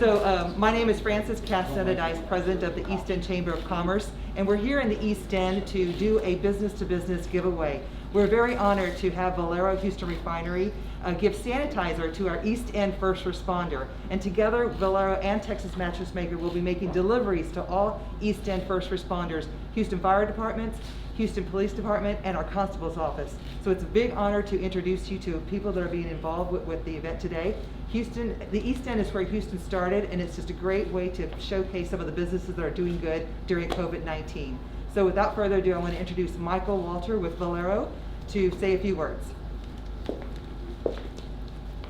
My name is Frances Cassetta-Dice, President of the East End Chamber of Commerce, and we're here in the East End to do a business-to-business giveaway. We're very honored to have Valero Houston Refinery give sanitizer to our East End first responder. And together, Valero and Texas Mattress Maker will be making deliveries to all East End first responders, Houston Fire Departments, Houston Police Department, and our Constable's Office. So it's a big honor to introduce you to people that are being involved with the event today. The East End is where Houston started, and it's just a great way to showcase some of the businesses that are doing good during COVID-19. So without further ado, I want to introduce Michael Walter with Valero to say a few words.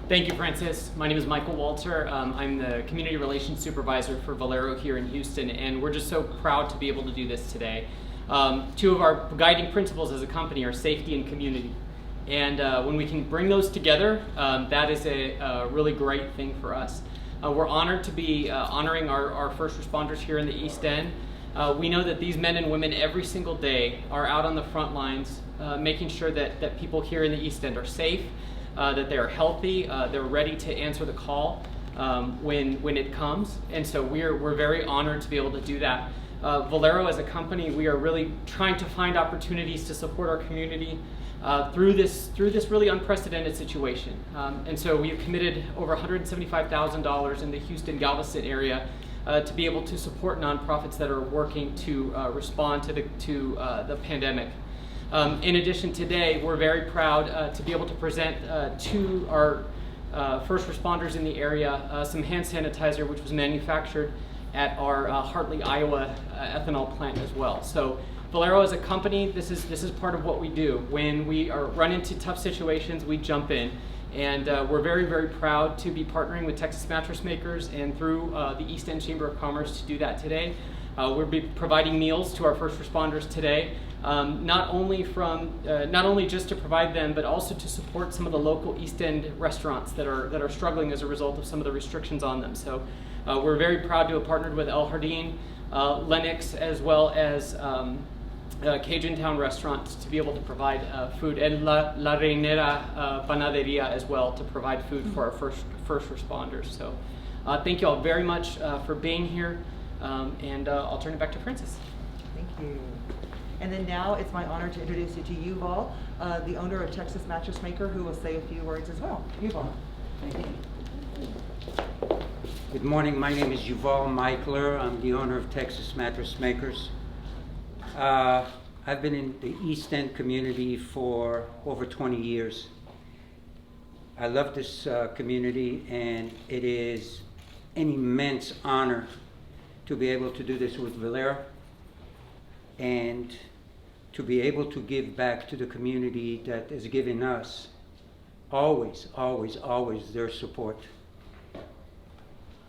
Thank you, Francis. My name is Michael Walter. I'm the Community Relations Supervisor for Valero here in Houston, and we're just so proud to be able to do this today. Two of our guiding principles as a company are safety and community. And when we can bring those together, that is a really great thing for us. We're honored to be honoring our first responders here in the East End. We know that these men and women every single day are out on the front lines, making sure that people here in the East End are safe, that they're healthy, they're ready to answer the call when it comes. And so we're very honored to be able to do that. Valero as a company, we are really trying to find opportunities to support our community through this really unprecedented situation. And so we have committed over $175,000 in the Houston-Galveston area to be able to support nonprofits that are working to respond to the pandemic. In addition, today we're very proud to be able to present to our first responders in the area some hand sanitizer, which was manufactured at our Hartley, Iowa ethanol plant as well. So Valero as a company, this is part of what we do. When we run into tough situations, we jump in. And we're very, very proud to be partnering with Texas Mattress Makers and through the East End Chamber of Commerce to do that today. We'll be providing meals to our first responders today, not only just to provide them, but also to support some of the local East End restaurants that are struggling as a result of some of the restrictions on them. So we're very proud to have partnered with El Jardín, Lennox, as well as Cajun Town Restaurants to be able to provide food, and La Reinera Panaderia as well to provide food for our first responders. So thank you all very much for being here, and I'll turn it back to Francis. Thank you. And then now it's my honor to introduce you to Yuval, the owner of Texas Mattress Maker, who will say a few words as well. Yuval. Thank you. Good morning. My name is Yuval Meikler. I'm the owner of Texas Mattress Makers. I've been in the East End community for over 20 years. I love this community, and it is an immense honor to be able to do this with Valero and to be able to give back to the community that has given us always, always, always their support.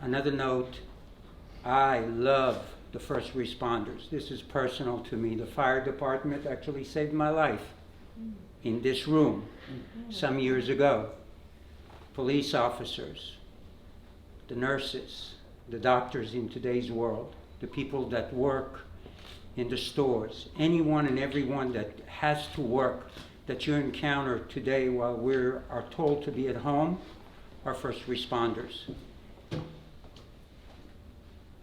Another note, I love the first responders. This is personal to me. The fire department actually saved my life in this room some years ago. Police officers, the nurses, the doctors in today's world, the people that work in the stores, anyone and everyone that has to work that you encounter today while we are told to be at home are first responders.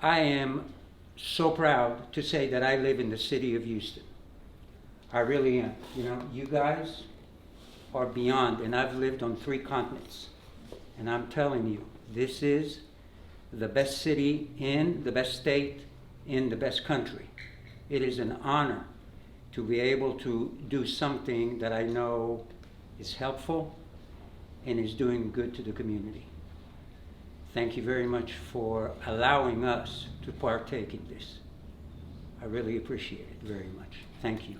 I am so proud to say that I live in the city of Houston. I really am. You know, you guys are beyond, and I've lived on 3 continents. And I'm telling you, this is the best city in the best state in the best country. It is an honor to be able to do something that I know is helpful and is doing good to the community. Thank you very much for allowing us to partake in this. I really appreciate it very much. Thank you.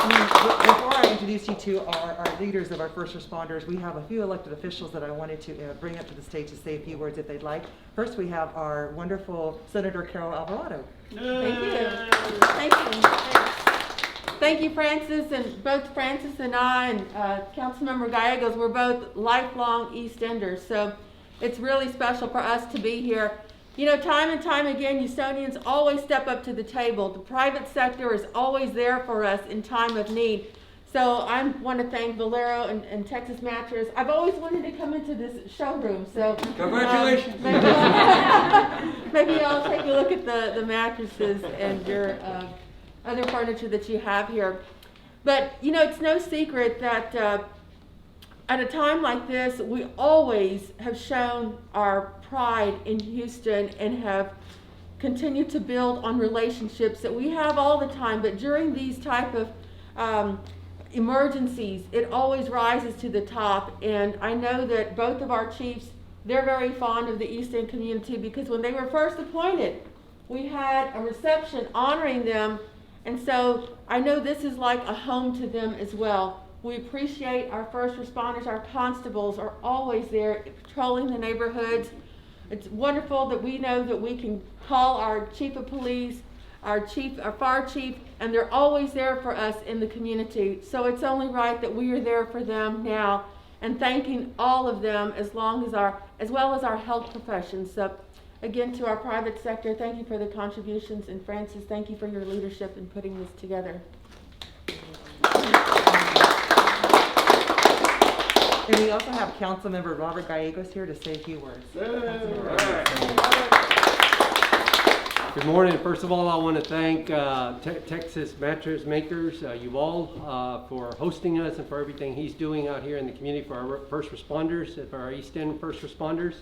Before I introduce you to our leaders of our first responders, we have a few elected officials that I wanted to bring up to the stage to say a few words if they'd like. First, we have our wonderful Senator Carol Alvarado. Thank you. Thank you. Thank you, Francis, and both Francis and I and Councilmember Gallegos, we're both lifelong East Enders, so it's really special for us to be here. You know, time and time again, Houstonians always step up to the table. The private sector is always there for us in time of need. So I want to thank Valero and Texas Mattress. I've always wanted to come into this showroom, so Congratulations. maybe I'll take a look at the mattresses and your other furniture that you have here. But you know, it's no secret that at a time like this, we always have shown our pride in Houston and have continued to build on relationships that we have all the time. But during these type of emergencies, it always rises to the top. And I know that both of our chiefs, they're very fond of the East End community, because when they were first appointed, we had a reception honoring them. And so I know this is like a home to them as well. We appreciate our first responders. Our constables are always there patrolling the neighborhoods. It's wonderful that we know that we can call our chief of police, our fire chief, and they're always there for us in the community. So it's only right that we are there for them now, and thanking all of them as well as our health professions. So again, to our private sector, thank you for the contributions, and Francis, thank you for your leadership in putting this together. And we also have Councilmember Robert Gallegos here to say a few words. Good morning. First of all, I want to thank Texas Mattress Makers, you all, for hosting us and for everything he's doing out here in the community for our first responders, for our East End first responders.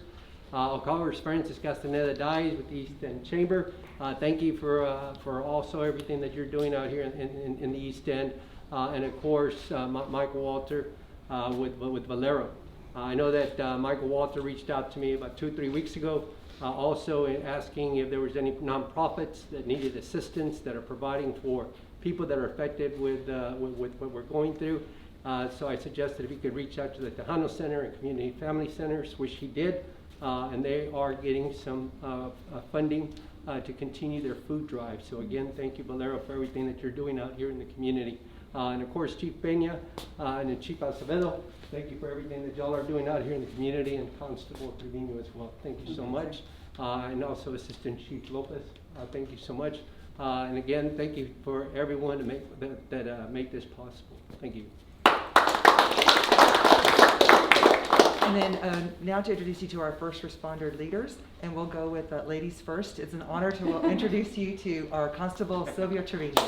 Of Francis Castaneda Dies with the East End Chamber. Thank you for also everything that you're doing out here in the East End. And of course, Michael Walter with Valero. I know that Michael Walter reached out to me about 2 or 3 weeks ago, also asking if there was any nonprofits that needed assistance that are providing for people that are affected with what we're going through. So I suggested if he could reach out to the Tejano Center and Community Family Centers, which he did, and they are getting some funding to continue their food drive. So again, thank you, Valero, for everything that you're doing out here in the community. And of course, Chief Peña and Chief Acevedo, thank you for everything that y'all are doing out here in the community, and Constable Trevino as well. Thank you so much. And also Assistant Chief Lopez, thank you so much. And again, thank you for everyone to make make this possible. Thank you. And then now to introduce you to our first responder leaders, and we'll go with ladies first. It's an honor to introduce you to our Constable Sylvia Trevino.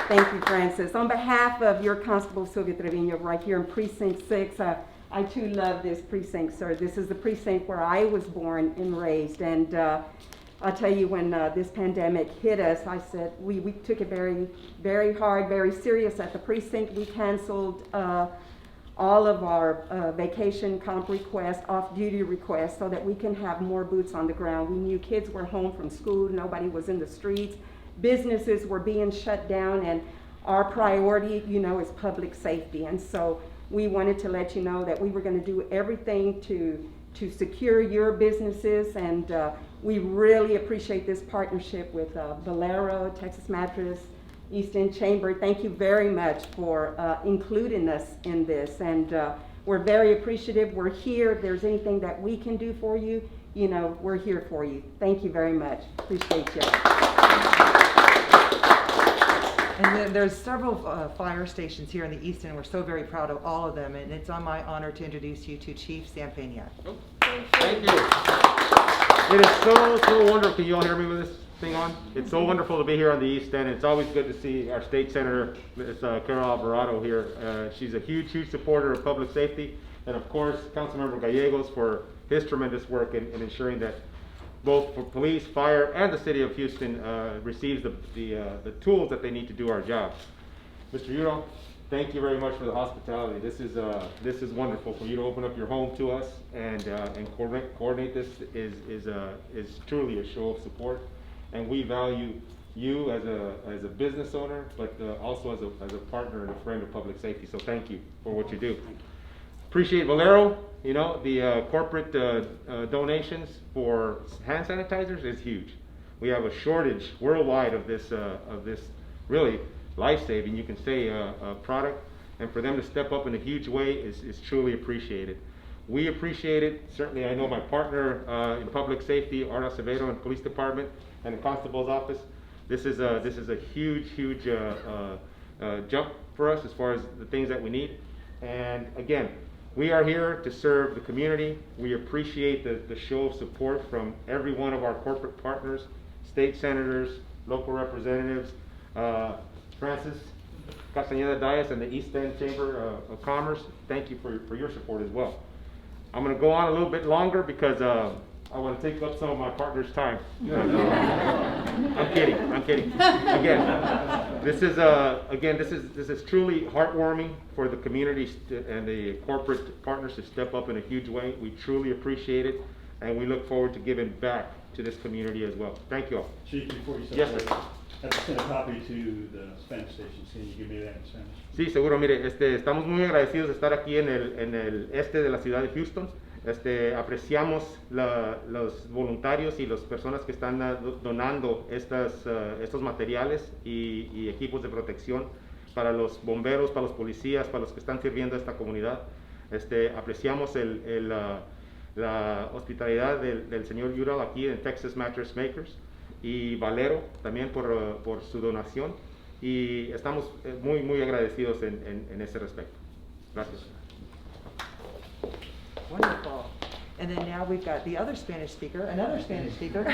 Thank you, Francis. On behalf of your Constable Sylvia Trevino right here in Precinct 6, I too love this precinct, sir. This is the precinct where I was born and raised. And I'll tell you, when this pandemic hit us, I said we took it very, very hard, very serious at the precinct. We canceled all of our vacation comp requests, off-duty requests, so that we can have more boots on the ground. We knew kids were home from school, nobody was in the streets. Businesses were being shut down, and our priority, you know, is public safety. And so we wanted to let you know that we were going to do everything to secure your businesses, and we really appreciate this partnership with Valero, Texas Mattress, East End Chamber. Thank you very much for including us in this, and we're very appreciative. We're here. If there's anything that we can do for you, you know, we're here for you. Thank you very much. Appreciate you. And then there's several fire stations here in the East End. We're so very proud of all of them, and it's on my honor to introduce you to Chief Sam Peña. Thank you. It is so wonderful. Can you all hear me with this thing on? It's so wonderful to be here on the East End. It's always good to see our state senator, Ms. Carol Alvarado here. She's a huge supporter of public safety, and of course, Councilmember Gallegos for his tremendous work in ensuring that both for police, fire, and the city of Houston receives the tools that they need to do our jobs. Mr. Udo, thank you very much for the hospitality. This is wonderful for you to open up your home to us and coordinate this is truly a show of support, and we value you as a business owner, but also as a partner and a friend of public safety. So thank you for what you do. Appreciate Valero. You know, the corporate donations for hand sanitizers is huge. We have a shortage worldwide of this really life-saving, you can say, product, and for them to step up in a huge way is truly appreciated. We appreciate it. Certainly, I know my partner in public safety, Art Acevedo, in police department and the constable's office, This is a huge jump for us as far as the things that we need. And again, we are here to serve the community. We appreciate the show of support from every one of our corporate partners, state senators, local representatives, Francis Castañeda Dias and the East End Chamber of Commerce. Thank you for your support as well. I'm going to go on a little bit longer because I want to take up some of my partner's time. I'm kidding. Again, this is truly heartwarming for the community and the corporate partners to step up in a huge way. We truly appreciate it, and we look forward to giving back to this community as well. Thank you all. Chief, before you Yes, separate, sir. I have to send a copy to the Spanish station. Can you give me that in Spanish? Sí, seguro. Mire, estamos muy agradecidos de estar aquí en el este de la ciudad de Houston. Apreciamos los voluntarios y las personas que están donando estos materiales y equipos de protección para los bomberos, para los policías, para los que están sirviendo a esta comunidad. Apreciamos la hospitalidad del señor Ural aquí en Texas Mattress Makers y Valero también por su donación, y estamos muy agradecidos en ese respecto. Gracias. Wonderful. And then now we've got the other Spanish speaker, another Spanish speaker,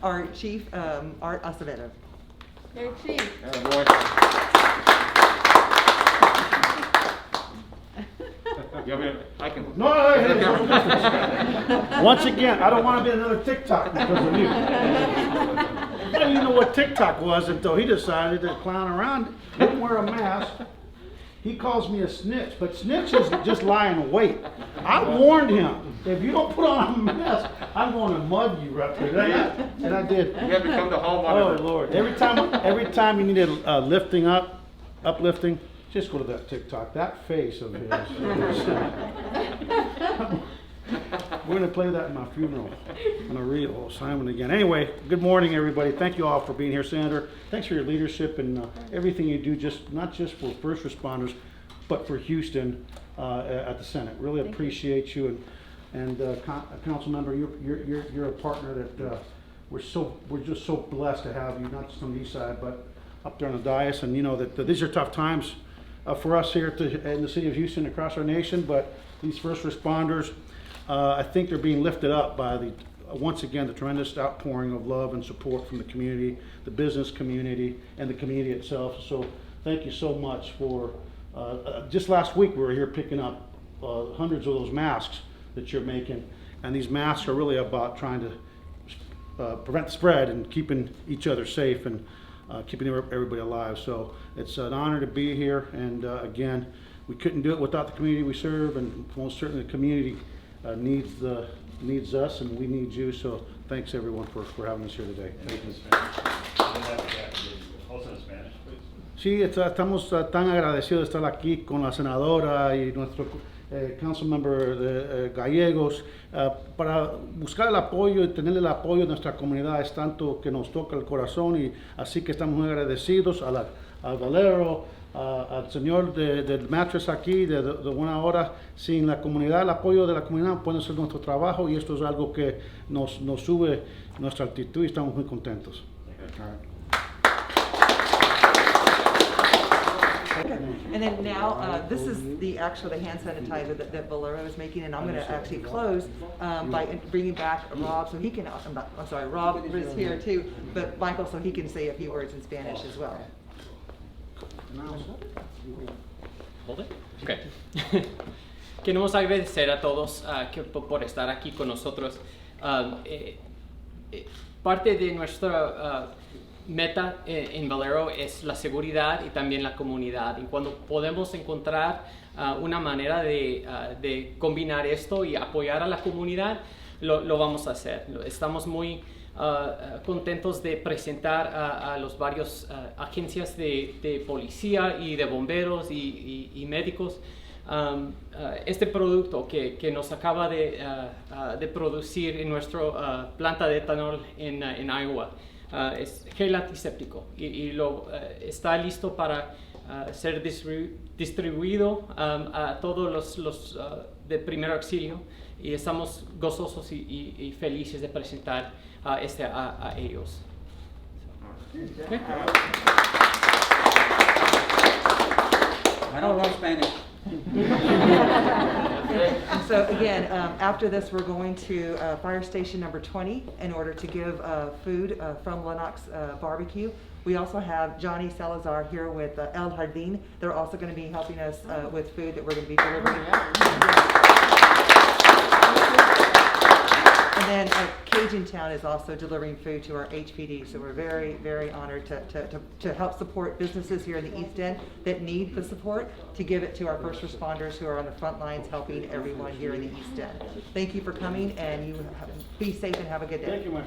our Chief, Art Acevedo. Hey, Chief. I can. No, once again, I don't want to be another TikTok because of you. I didn't even know what TikTok was until he decided to clown around, didn't wear a mask. He calls me a snitch, but snitch is just lying in wait. I warned him, if you don't put on a mask, I'm going to mud you right there. And I did. You have become the hall Oh monitor. Lord! Every time you need a lifting uplifting, just go to that TikTok. That face of his. We're going to play that in my funeral on a reel, Simon again. Anyway, good morning, everybody. Thank you all for being here, Senator. Thanks for your leadership and everything you do, not just for first responders, but for Houston at the Senate. Really appreciate you, and Council Member, you're a partner that we're just so blessed to have you, not just on the east side, but up there on the dais. And you know that these are tough times for us here in the city of Houston, across our nation. But these first responders, I think they're being lifted up by once again, the tremendous outpouring of love and support from the community, the business community, and the community itself. So thank you so much for, just last week we were here picking up hundreds of those masks that you're making. And these masks are really about trying to prevent the spread and keeping each other safe and keeping everybody alive. So it's an honor to be here. And again, we couldn't do it without the community we serve, and most certainly the community needs us, and we need you. So thanks everyone for having us here today. Thank you. Also in Spanish, please. Sí, estamos tan agradecidos de estar aquí con la senadora y nuestro council member Gallegos para buscar el apoyo y tener el apoyo de nuestra comunidad. Es tanto que nos toca el corazón, y así que estamos muy agradecidos a Valero, al señor del Mattress aquí de Buena Hora. Sin la comunidad, el apoyo de la comunidad, puede hacer nuestro trabajo, y esto es algo que nos sube nuestra actitud y estamos muy contentos. And then now, this is the hand sanitizer that Valero is making, and I'm going to actually close by bringing back Rob, so he can, I'm sorry, Rob is here too, but Michael, so he can say a few words in Spanish as well. Hold it. Okay. Queremos agradecer a todos por estar aquí con nosotros. Parte de nuestra meta en Valero es la seguridad y también la comunidad. Y cuando podemos encontrar una manera de combinar esto y apoyar a la comunidad, lo vamos a hacer. Estamos muy contentos de presentar a los varios agencias de policía y de bomberos y médicos este producto que nos acaba de producir en nuestra planta de etanol en Iowa. Es gel antiséptico y está listo para ser distribuido a todos los de primer auxilio, y estamos gozosos y felices de presentar a ellos. I don't know Spanish. And so again, after this, we're going to fire station number 20 in order to give food from Lennox Barbecue. We also have Johnny Salazar here with El Jardín. They're also going to be helping us with food that we're going to be delivering. And then Cajun Town is also delivering food to our HPD. So we're very, very honored to help support businesses here in the East End that need the support, to give it to our first responders who are on the front lines helping everyone here in the East End. Thank you for coming, and you be safe and have a good day. Thank you, my